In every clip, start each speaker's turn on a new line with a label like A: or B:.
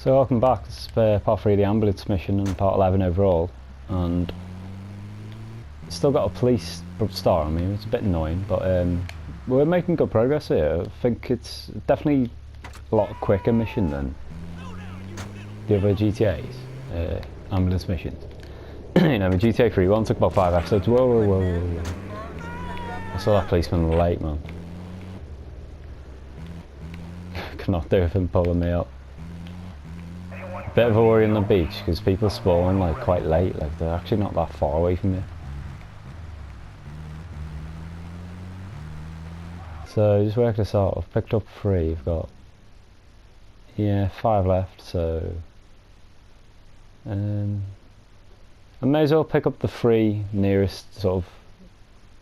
A: So welcome back. This is part 3 of the ambulance mission and part 11 overall, and still got a police star on me. It's a bit annoying, but we're making good progress here. I think it's definitely a lot quicker mission than the other GTA's ambulance missions. You know, the GTA 3 one took about 5 episodes. Whoa. I saw that policeman late, man. Cannot do with him pulling me up. Bit of a worry on the beach because people spawn like quite late, like they're actually not that far away from you. So just work this out. I've picked up 3. We've got 5 left. So I may as well pick up the 3 nearest sort of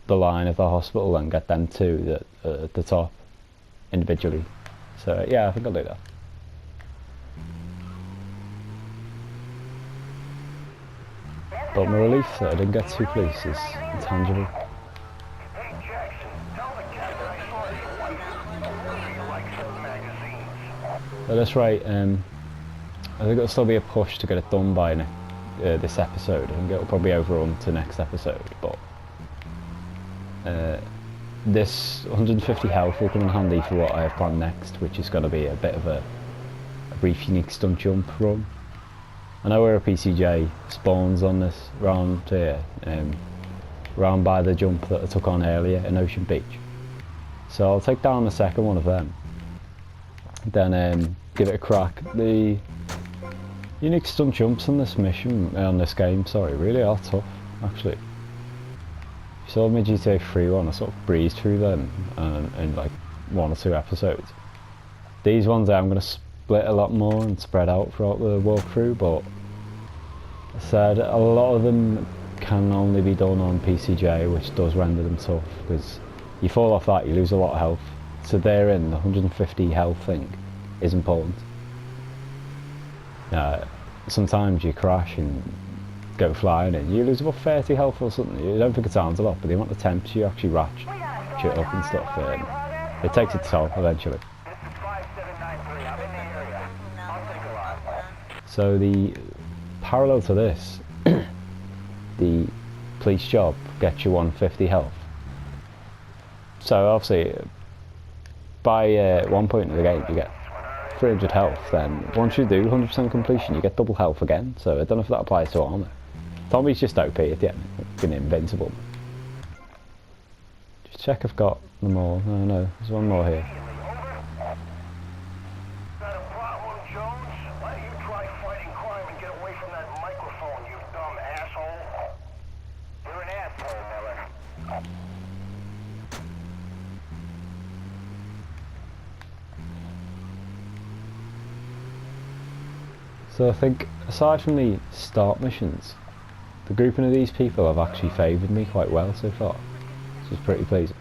A: the line of the hospital and get them 2 at the top individually. So yeah, I think I'll do that. But my relief that I didn't get 2 police is intangible. At this rate, I think it'll still be a push to get it done by this episode. I think it'll probably overrun to next episode, but this 150 health will come in handy for what I have planned next, which is going to be a bit of a brief unique stunt jump run. I know where a PCJ spawns on this round here, round by the jump that I took on earlier in Ocean Beach. So I'll take down the second one of them, then give it a crack. The unique stunt jumps on this mission, on this game, sorry, really are tough, actually. You saw my GTA 3 one, I sort of breezed through them in like 1 or 2 episodes. These ones I'm going to split a lot more and spread out throughout the walkthrough, but I said a lot of them can only be done on PCJ, which does render them tough because you fall off that, you lose a lot of health. So therein, the 150 health thing is important. Sometimes you crash and go flying and you lose about 30 health or something. You don't think it sounds a lot, but the amount of attempts you actually ratchet up and stuff, it takes its toll eventually. So the parallel to this, the police job gets you 150 health. So obviously, by one point in the game you get 300 health. Then once you do 100% completion, you get double health again. So I don't know if that applies to armor. Tommy's just OP at the end, being invincible. Just check I've got them all. No, there's one more here. So I think, aside from the start missions, the grouping of these people have actually favoured me quite well so far, which is pretty pleasing.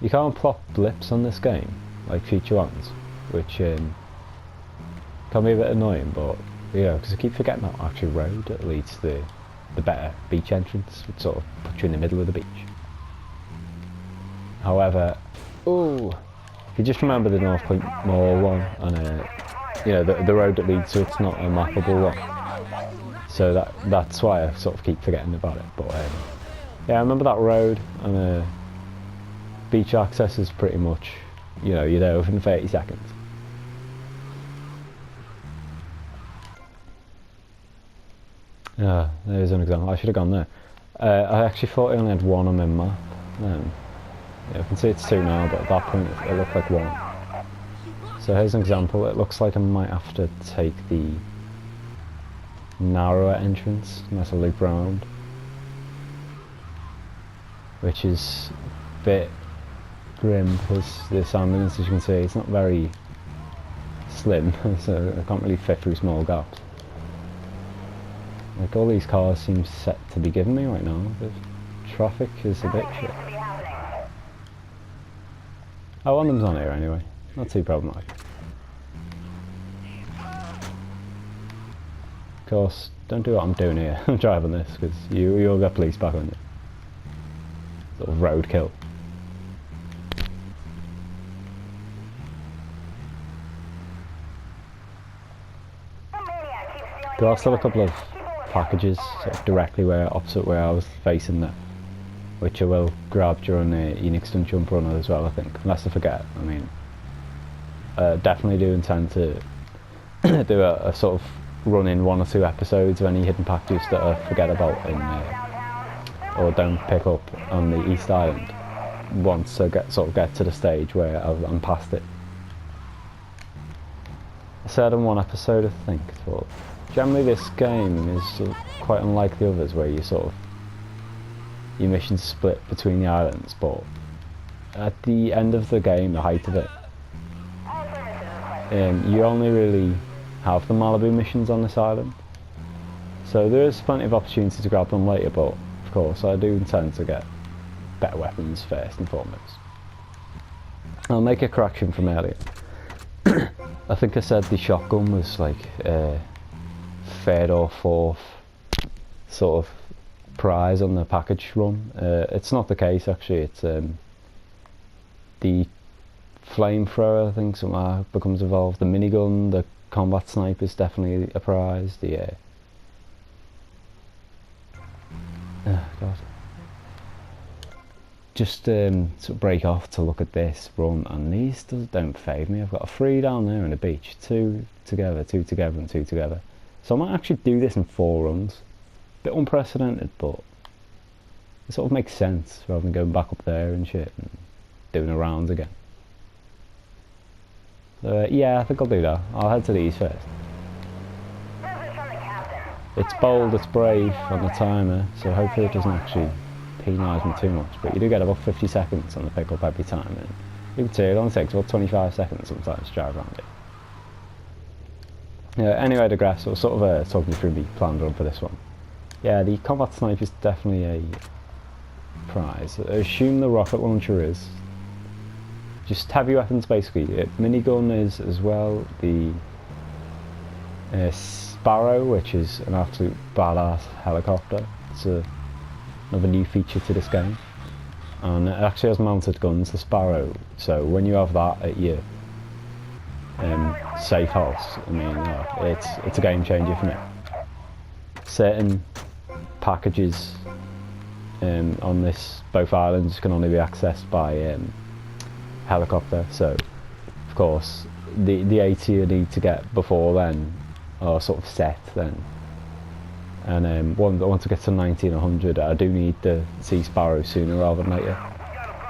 A: You can't plot blips on this game, like future ones, which can be a bit annoying, but yeah, because I keep forgetting that actual road that leads to the better beach entrance, which sort of puts you in the middle of the beach. However, if you just remember the North Point Mall one, and the road that leads to it's not a mappable one, so that's why I sort of keep forgetting about it. But yeah, I remember that road, and beach access is pretty much, you're there within 30 seconds. Yeah, there's an example. I should have gone there. I actually thought I only had 1 on my map. Yeah, I can see it's 2 now, but at that point it looked like 1. So here's an example. It looks like I might have to take the narrower entrance, unless I loop around, which is a bit grim because this ambulance, as you can see, it's not very slim, so I can't really fit through small gaps. Like, all these cars seem set to be giving me right now. The traffic is a bit shit. Oh, one of them's on here anyway. Not too problematic. Of course, don't do what I'm doing here. I'm driving this because you'll get police back on you. Sort of roadkill. There are still a couple of packages sort of directly opposite where I was facing that, which I will grab during the unique stunt jump run as well, I think, unless I forget. I mean, definitely do intend to do a sort of run in 1 or 2 episodes of any hidden packages that I forget about or don't pick up on the East Island once I get to the stage where I'm past it. I said in one episode, I think, but generally this game is quite unlike the others where your missions split between the islands, but at the end of the game, the height of it, you only really have the Malibu missions on this island, so there is plenty of opportunity to grab them later, but of course I do intend to get better weapons first and foremost. I'll make a correction from earlier. I think I said the shotgun was like 3rd or 4th sort of prize on the package run. It's not the case actually. It's the flamethrower, I think, somehow becomes involved. The minigun, the combat sniper is definitely a prize. The God. Just sort of break off to look at this run, and these don't favour me. I've got a 3 down there on the beach, 2 together, 2 together and 2 together. So I might actually do this in 4 runs. Bit unprecedented, but it sort of makes sense rather than going back up there and shit and doing a round again. Yeah, I think I'll do that. I'll head to these first. It's bold, it's brave on the timer, so hopefully it doesn't actually penalise me too much, but you do get about 50 seconds on the pickup every time, and you can see it only takes about 25 seconds sometimes to drive around it. Yeah, anyway, I digress. I was sort of talking through the planned run for this one. Yeah, the combat sniper is definitely a prize. I assume the rocket launcher is. Just heavy weapons basically. Minigun is as well. The Sparrow, which is an absolute badass helicopter. It's another new feature to this game. And it actually has mounted guns, the Sparrow. So when you have that at your safe house, I mean, it's a game changer for me. Certain packages on both islands can only be accessed by helicopter, so of course the 80 you need to get before then are sort of set then, and once I get to 90 and 100 I do need the Sea Sparrow sooner rather than later,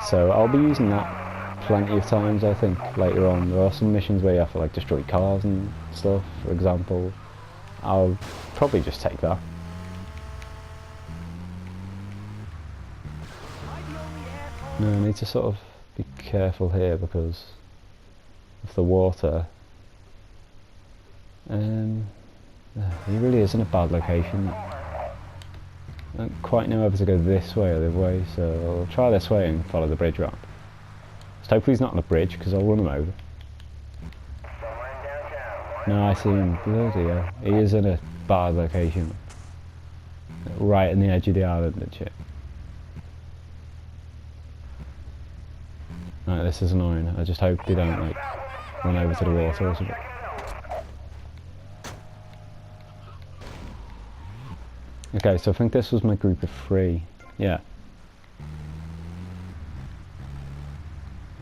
A: so I'll be using that plenty of times. I think later on there are some missions where you have to like destroy cars and stuff, for example. I'll probably just take that. No, I need to sort of be careful here because of the water. He really is in a bad location. I don't quite know whether to go this way or the other way, so I'll try this way and follow the bridge round. Just hopefully he's not on a bridge because I'll run him over. No, I see him. Bloody hell. He is in a bad location. Right in the edge of the island and shit. Right, this is annoying. I just hope they don't like run over to the water or something. Okay, so I think this was my group of 3. Yeah.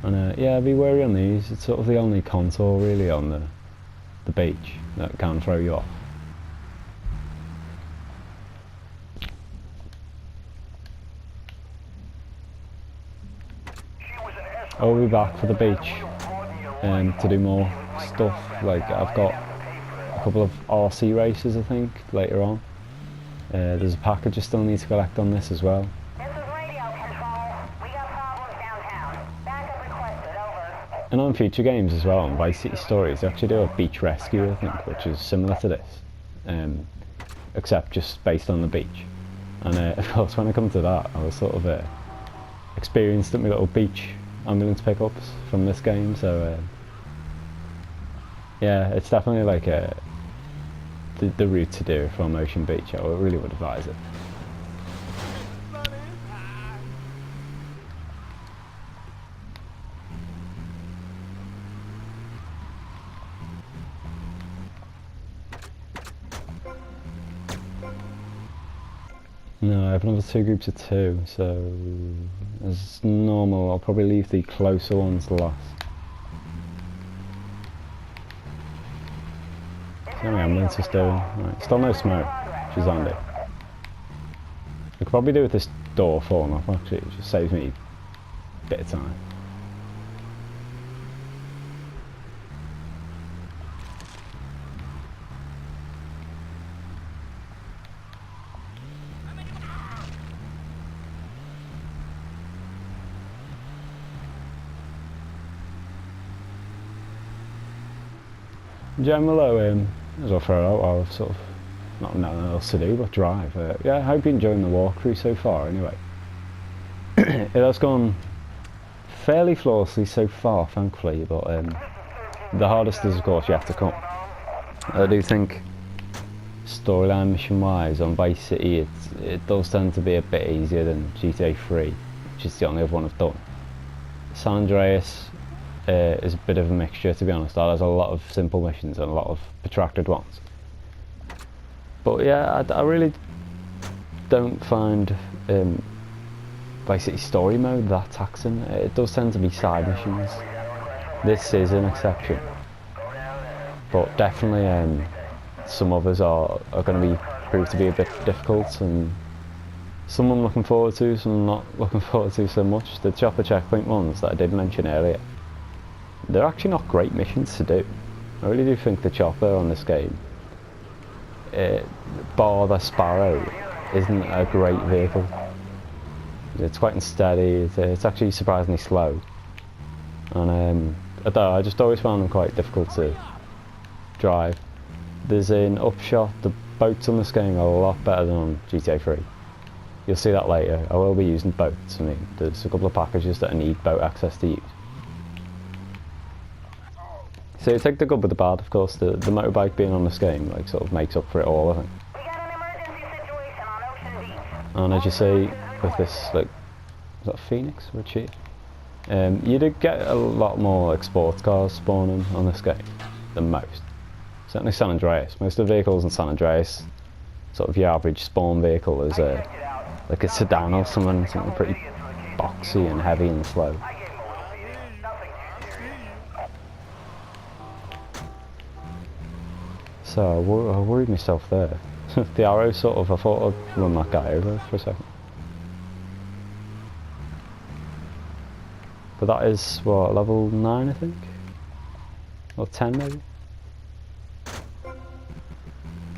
A: And yeah, be wary on these. It's sort of the only contour really on the beach that can throw you off. I'll be back for the beach to do more stuff. Like I've got a couple of RC races I think later on. There's a package I still need to collect on this as well.
B: This is radio control. We got problems downtown. Backup requested, over.
A: And on future games as well, on Vice City Stories, they actually do a beach rescue I think, which is similar to this, except just based on the beach. And of course when I come to that, I was sort of experienced at my little beach ambulance pickups from this game, so yeah, it's definitely like the route to do from Ocean Beach. I really would advise it. No, I have another 2 groups of 2, so as normal I'll probably leave the closer ones last. So the ambulance is doing. Right, still no smoke, which is handy. I could probably do with this door falling off actually, it just saves me a bit of time. Generally, as I'll throw out, I've sort of not nothing else to do but drive. Yeah, I hope you're enjoying the walkthrough so far anyway. It has gone fairly flawlessly so far, thankfully, but the hardest is of course yet to come. I do think storyline mission wise on Vice City it does tend to be a bit easier than GTA 3, which is the only other one I've done. San Andreas is a bit of a mixture, to be honest. There's a lot of simple missions and a lot of protracted ones. But yeah, I really don't find Vice City story mode that taxing. It does tend to be side missions. This is an exception, but definitely some others are going to be proved to be a bit difficult, and some I'm looking forward to, some I'm not looking forward to so much. The chopper checkpoint ones that I did mention earlier, they're actually not great missions to do. I really do think the chopper on this game, bar the Sparrow, isn't a great vehicle. It's quite unsteady, it's actually surprisingly slow, and I don't know, I just always found them quite difficult to drive. There's an upshot, the boats on this game are a lot better than on GTA 3. You'll see that later. I will be using boats. I mean, there's a couple of packages that I need boat access to use. So you take the good with the bad, of course. The motorbike being on this game like sort of makes up for it all, I think.
B: We got an emergency situation on Ocean Beach.
A: And as you see with this, like, is that a Phoenix or a Cheetah? You do get a lot more like sports cars spawning on this game than most. Certainly San Andreas. Most of the vehicles in San Andreas, sort of your average spawn vehicle is like a sedan or something pretty boxy and heavy and slow. So I worried myself there. The arrow sort of, I thought I'd run that guy over for a second. But that is, what, level 9 I think? Or 10 maybe?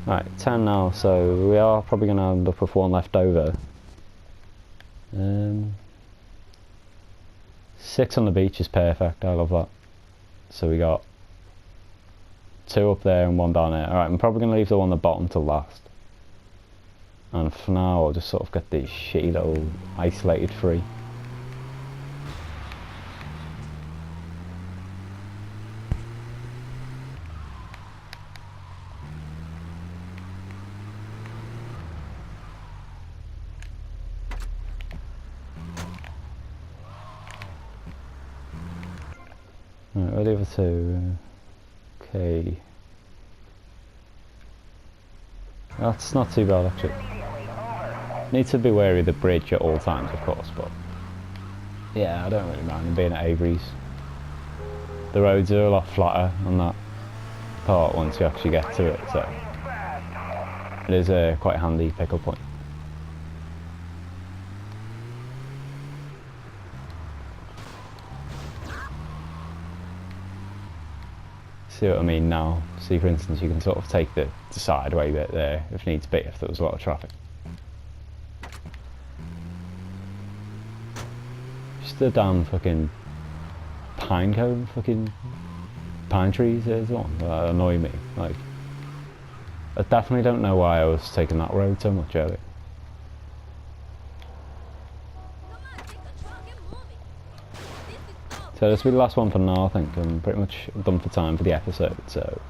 A: Right, 10 now, so we are probably going to end up with one left over. 6 on the beach is perfect, I love that. So we got 2 up there and 1 down there. Alright, I'm probably going to leave the one at the bottom till last. And for now I'll just sort of get these shitty little isolated 3. Right, ready for 2. Okay. That's not too bad actually. Need to be wary of the bridge at all times, of course, but yeah, I don't really mind being at Avery's. The roads are a lot flatter on that part once you actually get to it, so it is a quite handy pick-up point. See what I mean now? See, for instance, you can sort of take the sideway bit there if needs be, if there was a lot of traffic. Just the damn fucking pine cone, fucking pine trees is one that annoy me. Like, I definitely don't know why I was taking that road so much earlier. So this will be the last one for now, I think. I'm pretty much done for time for the episode, so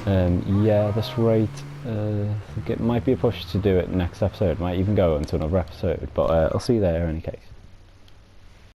A: yeah, this rate, I think it might be a push to do it next episode. Might even go into another episode, but I'll see you there in any case.